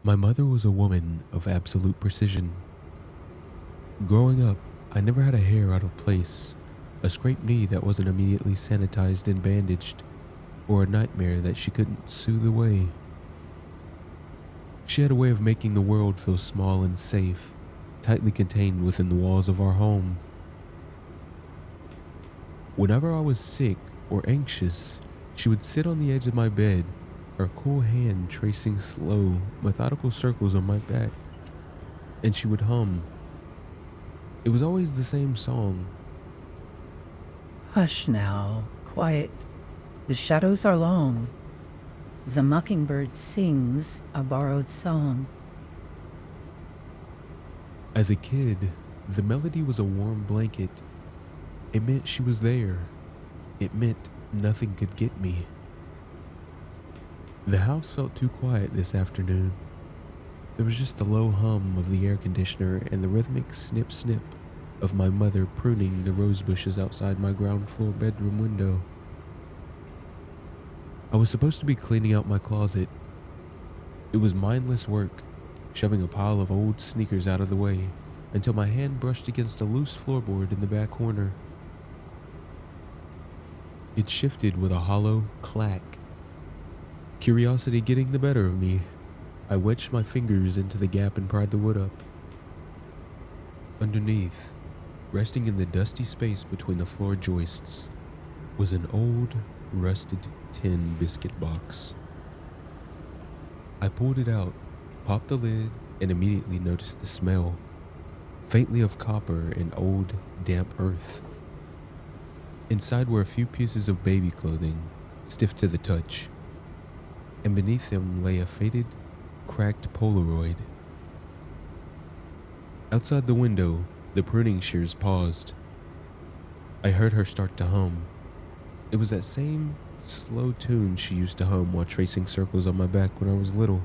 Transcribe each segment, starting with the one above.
My mother was a woman of absolute precision. Growing up, I never had a hair out of place, a scraped knee that wasn't immediately sanitized and bandaged, or a nightmare that she couldn't soothe away. She had a way of making the world feel small and safe, tightly contained within the walls of our home. Whenever I was sick or anxious, she would sit on the edge of my bed, her cool hand tracing slow, methodical circles on my back, and she would hum. It was always the same song. Hush now, quiet. The shadows are long. The mockingbird sings a borrowed song. As a kid, the melody was a warm blanket. It meant she was there. It meant nothing could get me. The house felt too quiet this afternoon. There was just the low hum of the air conditioner and the rhythmic snip-snip of my mother pruning the rose bushes outside my ground floor bedroom window. I was supposed to be cleaning out my closet. It was mindless work, shoving a pile of old sneakers out of the way until my hand brushed against a loose floorboard in the back corner. It shifted with a hollow clack. Curiosity getting the better of me, I wedged my fingers into the gap and pried the wood up. Underneath, resting in the dusty space between the floor joists, was an old, rusted tin biscuit box. I pulled it out, popped the lid, and immediately noticed the smell, faintly of copper and old, damp earth. Inside were a few pieces of baby clothing, stiff to the touch, and beneath them lay a faded, cracked Polaroid. Outside the window, the pruning shears paused. I heard her start to hum. It was that same slow tune she used to hum while tracing circles on my back when I was little.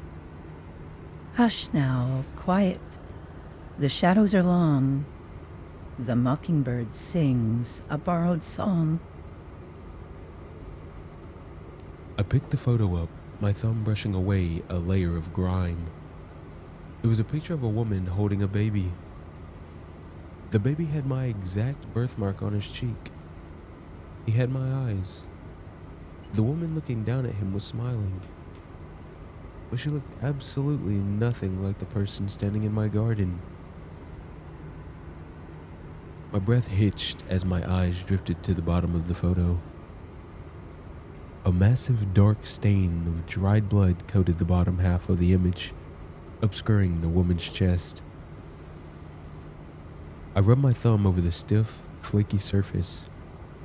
Hush now, quiet. The shadows are long. The mockingbird sings a borrowed song. I picked the photo up, my thumb brushing away a layer of grime. It was a picture of a woman holding a baby. The baby had my exact birthmark on his cheek. He had my eyes. The woman looking down at him was smiling, but she looked absolutely nothing like the person standing in my garden. My breath hitched as my eyes drifted to the bottom of the photo. A massive dark stain of dried blood coated the bottom half of the image, obscuring the woman's chest. I rubbed my thumb over the stiff, flaky surface,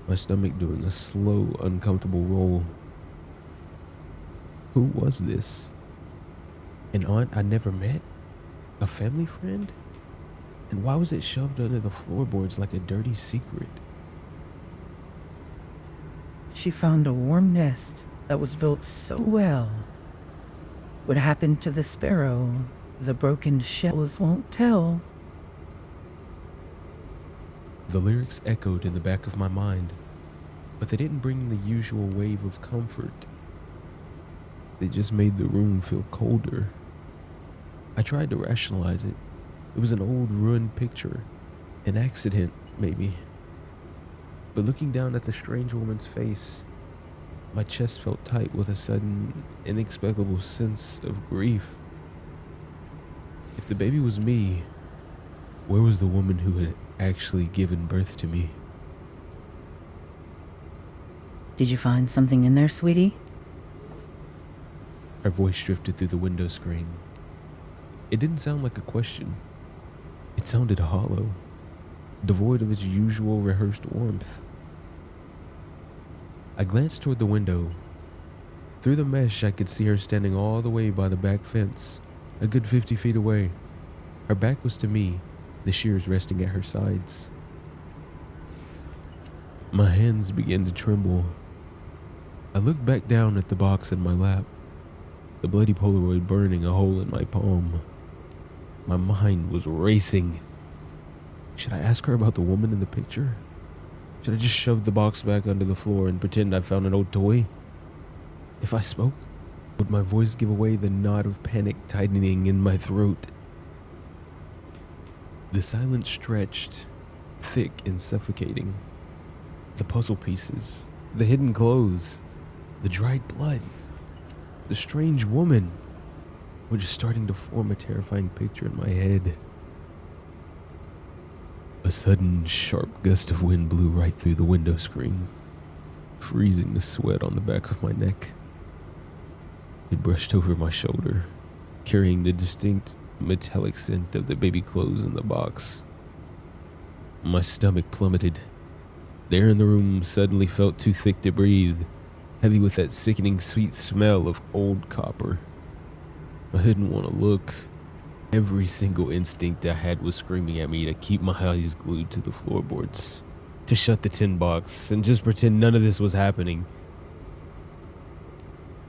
my stomach doing a slow, uncomfortable roll. Who was this? An aunt I never met? A family friend? And why was it shoved under the floorboards like a dirty secret? She found a warm nest that was built so well. What happened to the sparrow, the broken shells won't tell. The lyrics echoed in the back of my mind, but they didn't bring the usual wave of comfort. They just made the room feel colder. I tried to rationalize it. It was an old ruined picture, an accident, maybe. But looking down at the strange woman's face, my chest felt tight with a sudden, inexplicable sense of grief. If the baby was me, where was the woman who had actually given birth to me? Did you find something in there, sweetie? Her voice drifted through the window screen. It didn't sound like a question. It sounded hollow, devoid of its usual rehearsed warmth. I glanced toward the window. Through the mesh, I could see her standing all the way by the back fence, a good 50 feet away. Her back was to me, the shears resting at her sides. My hands began to tremble. I looked back down at the box in my lap, the bloody Polaroid burning a hole in my palm. My mind was racing. Should I ask her about the woman in the picture? Should I just shove the box back under the floor and pretend I found an old toy? If I spoke, Would my voice give away the knot of panic tightening in my throat? The silence stretched, thick and suffocating. The puzzle pieces, the hidden clothes, the dried blood, the strange woman were just starting to form a terrifying picture in my head. A sudden, sharp gust of wind blew right through the window screen, freezing the sweat on the back of my neck. It brushed over my shoulder, carrying the distinct metallic scent of the baby clothes in the box. My stomach plummeted. The air in the room suddenly felt too thick to breathe, heavy with that sickening sweet smell of old copper. I didn't want to look. Every single instinct I had was screaming at me to keep my eyes glued to the floorboards, to shut the tin box and just pretend none of this was happening.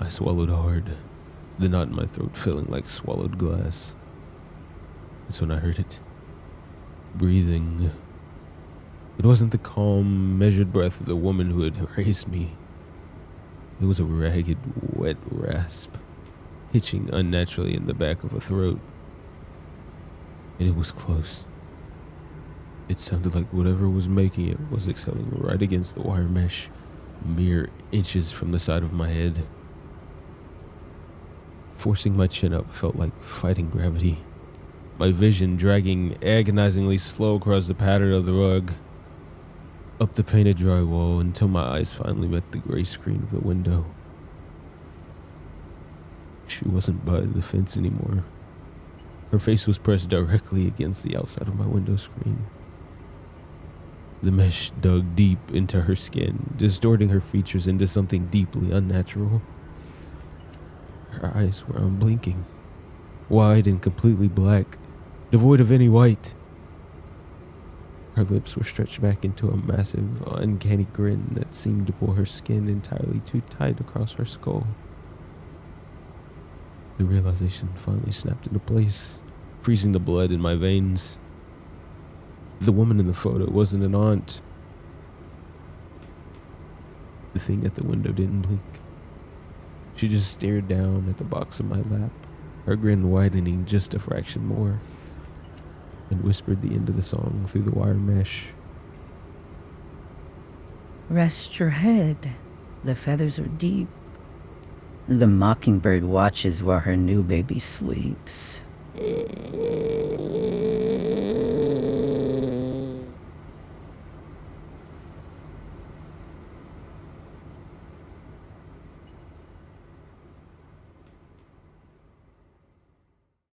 I swallowed hard, the knot in my throat feeling like swallowed glass. That's when I heard it. Breathing. It wasn't the calm, measured breath of the woman who had raised me. It was a ragged, wet rasp, hitching unnaturally in the back of a throat. And it was close. It sounded like whatever was making it was exhaling right against the wire mesh, mere inches from the side of my head. Forcing my chin up felt like fighting gravity, my vision dragging agonizingly slow across the pattern of the rug, up the painted drywall until my eyes finally met the gray screen of the window. She wasn't by the fence anymore. Her face was pressed directly against the outside of my window screen. The mesh dug deep into her skin, distorting her features into something deeply unnatural. Her eyes were unblinking, wide and completely black, devoid of any white. Her lips were stretched back into a massive, uncanny grin that seemed to pull her skin entirely too tight across her skull. The realization finally snapped into place, freezing the blood in my veins. The woman in the photo wasn't an aunt. The thing at the window didn't blink. She just stared down at the box in my lap, her grin widening just a fraction more, and whispered the end of the song through the wire mesh. Rest your head. The feathers are deep. The mockingbird watches while her new baby sleeps.